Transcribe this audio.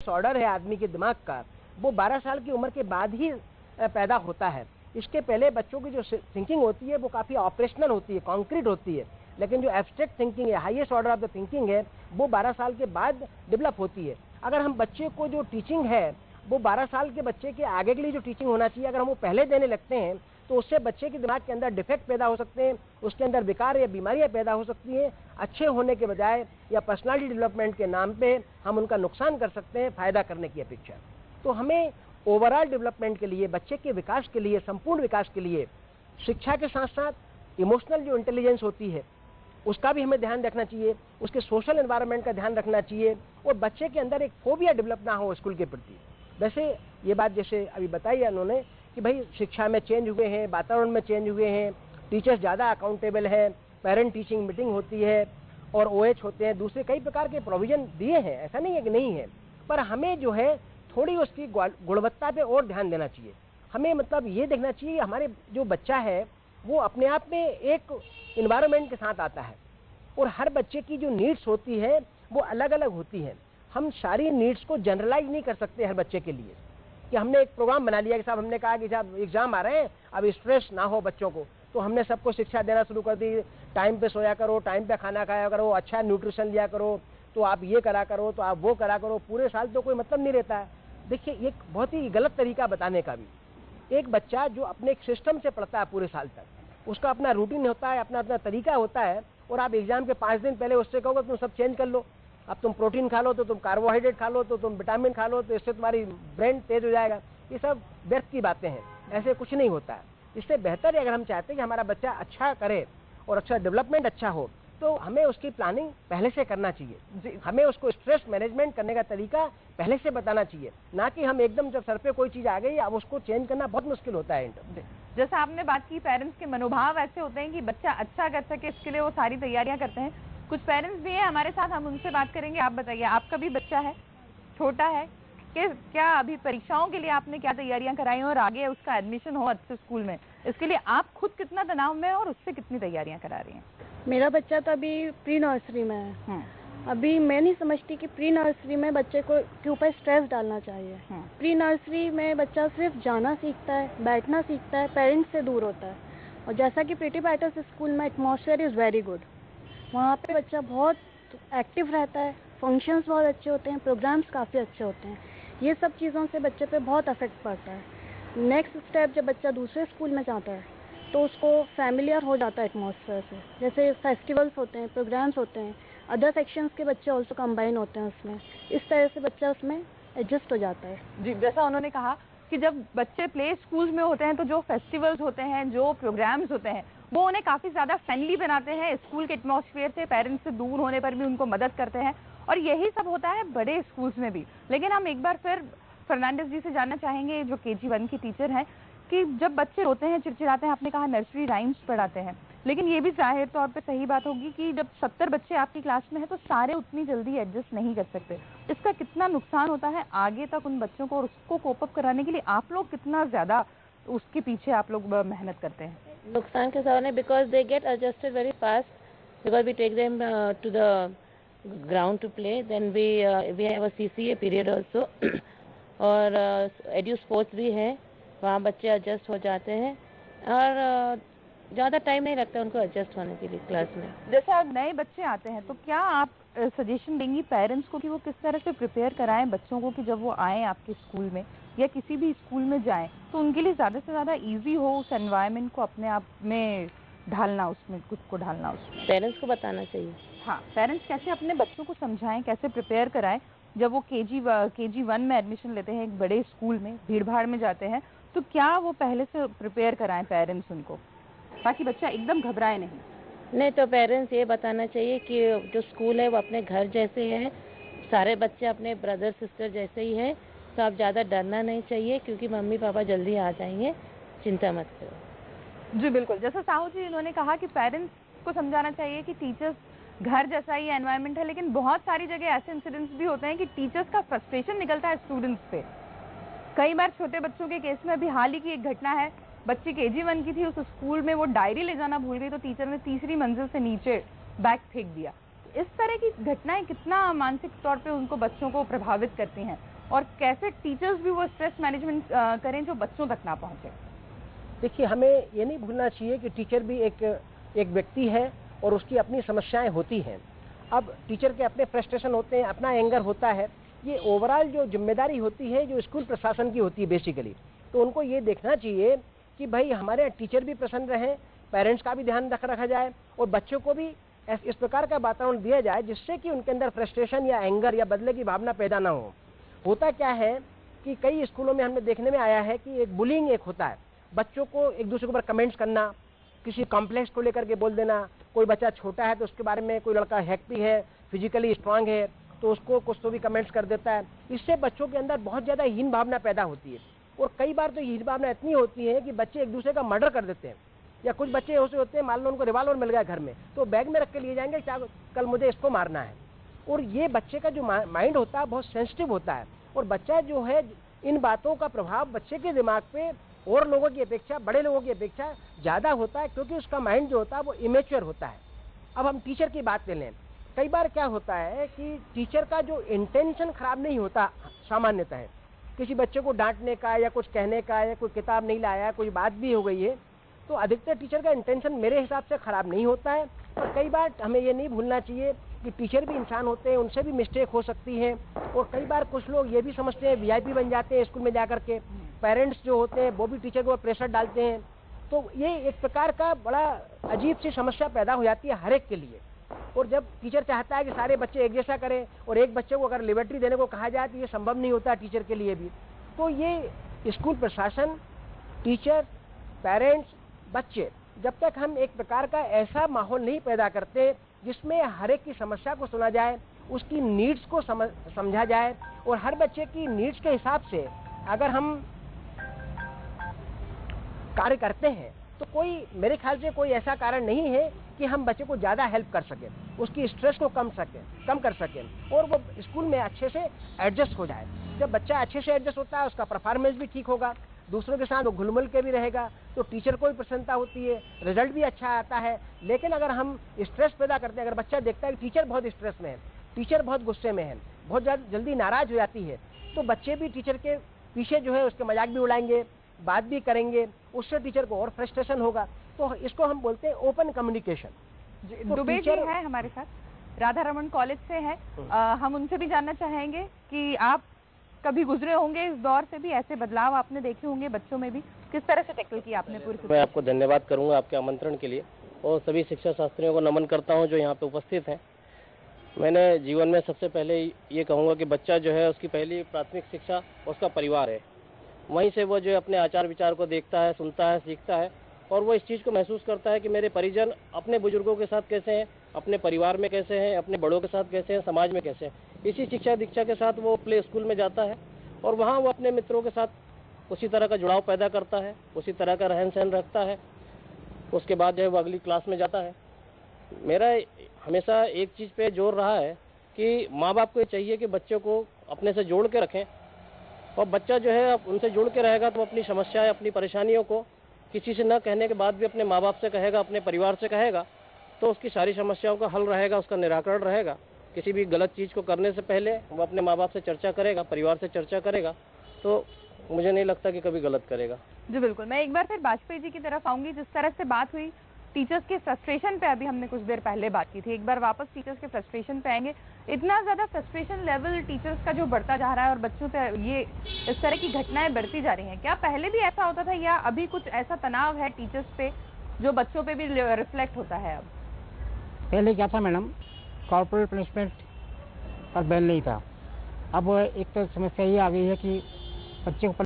Disorder है आदमी के दिमाग का, वो 12 साल की उम्र के बाद ही पैदा होता है। इसके पहले बच्चों की जो थिंकिंग होती है वो काफ़ी ऑपरेशनल होती है, कॉन्क्रीट होती है, लेकिन जो एब्स्ट्रैक्ट थिंकिंग है, highest order of the thinking है, वो 12 साल के बाद डेवलप होती है। अगर हम बच्चे को जो टीचिंग है वो 12 साल के बच्चे के आगे के लिए जो टीचिंग होना चाहिए, अगर हम वो पहले देने लगते हैं तो उससे बच्चे के दिमाग के अंदर डिफेक्ट पैदा हो सकते हैं, उसके अंदर विकार या बीमारियां पैदा हो सकती हैं। अच्छे होने के बजाय या पर्सनालिटी डेवलपमेंट के नाम पे हम उनका नुकसान कर सकते हैं फायदा करने की अपेक्षा। तो हमें ओवरऑल डेवलपमेंट के लिए, बच्चे के विकास के लिए, संपूर्ण विकास के लिए शिक्षा के साथ साथ इमोशनल जो इंटेलिजेंस होती है उसका भी हमें ध्यान रखना चाहिए, उसके सोशल एनवायरनमेंट का ध्यान रखना चाहिए, और बच्चे के अंदर एक फोबिया डेवलप ना हो स्कूल के प्रति। वैसे ये बात जैसे अभी बताई है उन्होंने कि भाई शिक्षा में चेंज हुए हैं, वातावरण में चेंज हुए हैं, टीचर्स ज़्यादा अकाउंटेबल है, पेरेंट टीचिंग मीटिंग होती है और OH होते हैं, दूसरे कई प्रकार के प्रोविजन दिए हैं, ऐसा नहीं है कि नहीं है, पर हमें जो है थोड़ी उसकी गुणवत्ता पे और ध्यान देना चाहिए। हमें मतलब ये देखना चाहिए हमारे जो बच्चा है वो अपने आप में एक इन्वायरमेंट के साथ आता है, और हर बच्चे की जो नीड्स होती है वो अलग अलग होती है। हम सारी नीड्स को जनरलाइज नहीं कर सकते हर बच्चे के लिए, कि हमने एक प्रोग्राम बना लिया कि साहब हमने कहा कि साहब एग्जाम आ रहे हैं, अब स्ट्रेस ना हो बच्चों को, तो हमने सबको शिक्षा देना शुरू कर दी, टाइम पे सोया करो, टाइम पे खाना खाया करो, अच्छा न्यूट्रिशन लिया करो, तो आप ये करा करो, तो आप वो करा करो, पूरे साल तो कोई मतलब नहीं रहता है। देखिए एक बहुत ही गलत तरीका बताने का भी। एक बच्चा जो अपने एक सिस्टम से पढ़ता है पूरे साल तक, उसका अपना रूटीन होता है, अपना अपना तरीका होता है, और आप एग्जाम के 5 दिन पहले उससे कहोगे तुम सब चेंज कर लो, अब तुम प्रोटीन खा लो, तो तुम कार्बोहाइड्रेट खा लो, तो तुम विटामिन खा लो, तो इससे तुम्हारी ब्रेन तेज हो जाएगा। ये सब व्यर्थ की बातें हैं, ऐसे कुछ नहीं होता है। इससे बेहतर है अगर हम चाहते हैं कि हमारा बच्चा अच्छा करे और अच्छा डेवलपमेंट अच्छा हो, तो हमें उसकी प्लानिंग पहले से करना चाहिए। हमें उसको स्ट्रेस मैनेजमेंट करने का तरीका पहले से बताना चाहिए, ना कि हम एकदम जब सर पे कोई चीज आ गई अब उसको चेंज करना बहुत मुश्किल होता है। जैसा आपने बात की, पेरेंट्स के मनोभाव ऐसे होते हैं कि बच्चा अच्छा कर सके इसके लिए वो सारी तैयारियां करते हैं। कुछ पेरेंट्स भी हैं हमारे साथ, हम उनसे बात करेंगे। आप बताइए, आपका भी बच्चा है, छोटा है, कि क्या अभी परीक्षाओं के लिए आपने क्या तैयारियां कराई और आगे उसका एडमिशन हो अच्छे स्कूल में, इसके लिए आप खुद कितना तनाव में और उससे कितनी तैयारियां करा रही हैं? मेरा बच्चा तो अभी प्री नर्सरी में है। अभी मैं नहीं समझती कि प्री नर्सरी में बच्चे को के ऊपर स्ट्रेस डालना चाहिए। प्री नर्सरी में बच्चा सिर्फ जाना सीखता है, बैठना सीखता है, पेरेंट्स से दूर होता है। और जैसा कि प्रीटी पैटर्स स्कूल में एटमॉस्फेयर इज़ वेरी गुड, वहाँ पे बच्चा बहुत एक्टिव रहता है, फंक्शंस बहुत अच्छे होते हैं, प्रोग्राम्स काफ़ी अच्छे होते हैं। ये सब चीज़ों से बच्चे पे बहुत अफेक्ट पड़ता है। नेक्स्ट स्टेप जब बच्चा दूसरे स्कूल में जाता है तो उसको फैमिलियर हो जाता है एटमॉस्फेयर से। जैसे फेस्टिवल्स होते हैं, प्रोग्राम्स होते हैं, अदर सेक्शंस के बच्चे ऑल्सो कंबाइन होते हैं उसमें, इस तरह से बच्चा उसमें एडजस्ट हो जाता है। जी, जैसा उन्होंने कहा कि जब बच्चे प्ले स्कूल्स में होते हैं तो जो फेस्टिवल्स होते हैं, जो प्रोग्राम्स होते हैं, वो उन्हें काफ़ी ज़्यादा फ्रेंडली बनाते हैं, स्कूल के एटमॉस्फेयर से, पेरेंट्स से दूर होने पर भी उनको मदद करते हैं, और यही सब होता है बड़े स्कूल्स में भी। लेकिन हम एक बार फिर फर्नांडिस जी से जानना चाहेंगे, जो KG1 की टीचर हैं, कि जब बच्चे रोते हैं, चिड़चिड़ाते हैं, आपने कहा नर्सरी राइम्स पढ़ाते हैं, लेकिन ये भी जाहिर तौर पे सही बात होगी कि जब 70 बच्चे आपकी क्लास में हैं तो सारे उतनी जल्दी एडजस्ट नहीं कर सकते। इसका कितना नुकसान होता है आगे तक उन बच्चों को, और उसको कोप अप कराने के लिए आप लोग कितना ज़्यादा उसके पीछे आप लोग मेहनत करते हैं? नुकसान के सामने because they get adjusted very fast, because we take them to the ground to play, then we have a CCA period also, और एड्यू स्पोर्ट्स भी है, वहाँ बच्चे एडजस्ट हो जाते हैं, और ज़्यादा टाइम नहीं लगता उनको एडजस्ट होने के लिए क्लास में। जैसा नए बच्चे आते हैं तो क्या आप सजेशन देंगी पेरेंट्स को कि वो किस तरह से प्रिपेयर कराएं बच्चों को कि जब वो आएँ आपके स्कूल में या किसी भी स्कूल में जाएं तो उनके लिए ज़्यादा से ज़्यादा ईजी हो उस एनवायरनमेंट को अपने आप में ढालना, उसमें खुद को ढालना? उसमें पेरेंट्स को बताना चाहिए। हाँ, पेरेंट्स कैसे अपने बच्चों को समझाएं, कैसे प्रिपेयर कराएं जब वो KG1 में एडमिशन लेते हैं, एक बड़े स्कूल में भीड़ भाड़ में जाते हैं, तो क्या वो पहले से प्रिपेयर कराएं पेरेंट्स उनको, ताकि बच्चा एकदम घबराए नहीं? नहीं, तो पेरेंट्स ये बताना चाहिए कि जो स्कूल है वो अपने घर जैसे है, सारे बच्चे अपने ब्रदर सिस्टर जैसे ही है, तो आप ज़्यादा डरना नहीं चाहिए, क्योंकि मम्मी पापा जल्दी आ जाएंगे, चिंता मत करो। जी बिल्कुल, जैसा साहू जी इन्होंने कहा कि पेरेंट्स को समझाना चाहिए कि टीचर्स घर जैसा ही एनवायरनमेंट है, लेकिन बहुत सारी जगह ऐसे इंसिडेंट्स भी होते हैं कि टीचर्स का फ्रस्ट्रेशन निकलता है स्टूडेंट्स पे। कई बार छोटे बच्चों के केस में अभी हाल ही की एक घटना है, बच्ची KG1 की थी, उस स्कूल में वो डायरी ले जाना भूल गई तो टीचर ने 3री मंजिल से नीचे बैग फेंक दिया। इस तरह की घटनाएं कितना मानसिक तौर पे उनको बच्चों को प्रभावित करती हैं। और कैसे टीचर्स भी वो स्ट्रेस मैनेजमेंट करें जो बच्चों तक ना पहुंचे? देखिए, हमें ये नहीं भूलना चाहिए कि टीचर भी एक व्यक्ति है और उसकी अपनी समस्याएं होती हैं। अब टीचर के अपने फ्रस्ट्रेशन होते हैं, अपना एंगर होता है। ये ओवरऑल जो जिम्मेदारी होती है जो स्कूल प्रशासन की होती है बेसिकली, तो उनको ये देखना चाहिए कि भाई हमारे टीचर भी प्रसन्न रहें, पेरेंट्स का भी ध्यान रखा जाए और बच्चों को भी इस प्रकार का वातावरण दिया जाए जिससे कि उनके अंदर फ्रस्ट्रेशन या एंगर या बदले की भावना पैदा ना हो। होता क्या है कि कई स्कूलों में हमने देखने में आया है कि एक बुलिंग एक होता है, बच्चों को एक दूसरे के ऊपर कमेंट्स करना, किसी कॉम्प्लेक्स को लेकर के बोल देना। कोई बच्चा छोटा है तो उसके बारे में, कोई लड़का हैप्पी है, फिजिकली स्ट्रांग है, तो उसको कुछ तो भी कमेंट्स कर देता है। इससे बच्चों के अंदर बहुत ज्यादा हीन भावना पैदा होती है और कई बार तो हीन भावना इतनी होती है कि बच्चे एक दूसरे का मर्डर कर देते हैं। या कुछ बच्चे ऐसे होते हैं, मान लो उनको रिवॉल्वर मिल गया घर में, तो बैग में रख के लिए जाएंगे, क्या कल मुझे इसको मारना है। और ये बच्चे का जो माइंड होता है बहुत सेंसिटिव होता है और बच्चा जो है, इन बातों का प्रभाव बच्चे के दिमाग पे और लोगों की अपेक्षा, बड़े लोगों की अपेक्षा ज्यादा होता है, क्योंकि उसका माइंड जो होता है वो इमेच्योर होता है। अब हम टीचर की बात ले लें, कई बार क्या होता है कि टीचर का जो इंटेंशन खराब नहीं होता सामान्यतः, किसी बच्चे को डांटने का या कुछ कहने का, या कोई किताब नहीं लाया, कोई बात भी हो गई है, तो अधिकतर टीचर का इंटेंशन मेरे हिसाब से खराब नहीं होता है। और कई बार हमें ये नहीं भूलना चाहिए कि टीचर भी इंसान होते हैं, उनसे भी मिस्टेक हो सकती है। और कई बार कुछ लोग ये भी समझते हैं, वीआईपी बन जाते हैं स्कूल में जाकर के, पेरेंट्स जो होते हैं वो भी टीचर को प्रेशर डालते हैं। तो ये एक प्रकार का बड़ा अजीब सी समस्या पैदा हो जाती है हर एक के लिए। और जब टीचर चाहता है कि सारे बच्चे एक जैसा करें और एक बच्चे को अगर लिबर्टी देने को कहा जाए तो ये संभव नहीं होता टीचर के लिए भी। तो ये स्कूल प्रशासन, टीचर, पेरेंट्स, बच्चे, जब तक हम एक प्रकार का ऐसा माहौल नहीं पैदा करते जिसमें हर एक की समस्या को सुना जाए, उसकी नीड्स को समझा जाए और हर बच्चे की नीड्स के हिसाब से अगर हम कार्य करते हैं, तो कोई, मेरे ख्याल से कोई ऐसा कारण नहीं है कि हम बच्चे को ज्यादा हेल्प कर सकें, उसकी स्ट्रेस को कम कर सकें और वो स्कूल में अच्छे से एडजस्ट हो जाए। जब बच्चा अच्छे से एडजस्ट होता है, उसका परफॉर्मेंस भी ठीक होगा, दूसरों के साथ वो घुल मिल के भी रहेगा, तो टीचर को भी प्रसन्नता होती है, रिजल्ट भी अच्छा आता है। लेकिन अगर हम स्ट्रेस पैदा करते हैं, अगर बच्चा देखता है कि टीचर बहुत स्ट्रेस में है, टीचर बहुत गुस्से में है, बहुत जल्दी नाराज हो जाती है, तो बच्चे भी टीचर के पीछे जो है उसके मजाक भी उड़ाएंगे, बात भी करेंगे, उससे टीचर को और फ्रस्ट्रेशन होगा। तो इसको हम बोलते हैं ओपन कम्युनिकेशन। तो दुबे जी है हमारे साथ, राधा रमन कॉलेज से है, हम उनसे भी जानना चाहेंगे कि आप कभी गुजरे होंगे इस दौर से भी, ऐसे बदलाव आपने देखे होंगे बच्चों में भी, किस तरह से टैकल किया आपने पूरी? मैं आपको धन्यवाद करूंगा आपके आमंत्रण के लिए और सभी शिक्षा शास्त्रियों को नमन करता हूं जो यहाँ पे उपस्थित हैं। मैंने जीवन में सबसे पहले ये कहूँगा कि बच्चा जो है उसकी पहली प्राथमिक शिक्षा उसका परिवार है। वहीं से वो जो अपने आचार विचार को देखता है, सुनता है, सीखता है और वो इस चीज़ को महसूस करता है कि मेरे परिजन अपने बुजुर्गों के साथ कैसे हैं, अपने परिवार में कैसे हैं, अपने बड़ों के साथ कैसे हैं, समाज में कैसे हैं। इसी शिक्षा दीक्षा के साथ वो प्ले स्कूल में जाता है और वहाँ वो अपने मित्रों के साथ उसी तरह का जुड़ाव पैदा करता है, उसी तरह का रहन सहन रखता है। उसके बाद जो है वो अगली क्लास में जाता है। मेरा हमेशा एक चीज़ पे जोर रहा है कि माँ बाप को ये चाहिए कि बच्चों को अपने से जोड़ के रखें और बच्चा जो है उनसे जुड़ के रहेगा तो अपनी समस्याएं, अपनी परेशानियों को किसी से न कहने के बाद भी अपने माँ बाप से कहेगा, अपने परिवार से कहेगा, तो उसकी सारी समस्याओं का हल रहेगा, उसका निराकरण रहेगा। किसी भी गलत चीज़ को करने से पहले वो अपने माँ बाप से चर्चा करेगा, परिवार से चर्चा करेगा, तो मुझे नहीं लगता कि कभी गलत करेगा। जी बिल्कुल। मैं एक बार फिर वाजपेयी जी की तरफ आऊंगी। जिस तरह से बात हुई टीचर्स के फ्रस्ट्रेशन पे, अभी हमने कुछ देर पहले बात की थी, एक बार वापस टीचर्स के फ्रस्ट्रेशन पे आएंगे। इतना ज्यादा फ्रस्ट्रेशन लेवल टीचर्स का जो बढ़ता जा रहा है और बच्चों पे ये इस तरह की घटनाएं बढ़ती जा रही हैं, क्या पहले भी ऐसा होता था या अभी कुछ ऐसा तनाव है टीचर्स पे जो बच्चों पे भी रिफ्लेक्ट होता है? अब पहले क्या था मैडम, कॉर्पोरल पनिशमेंट पर बैन नहीं था। अब एक तो समस्या ये आ गई है कि बच्चे को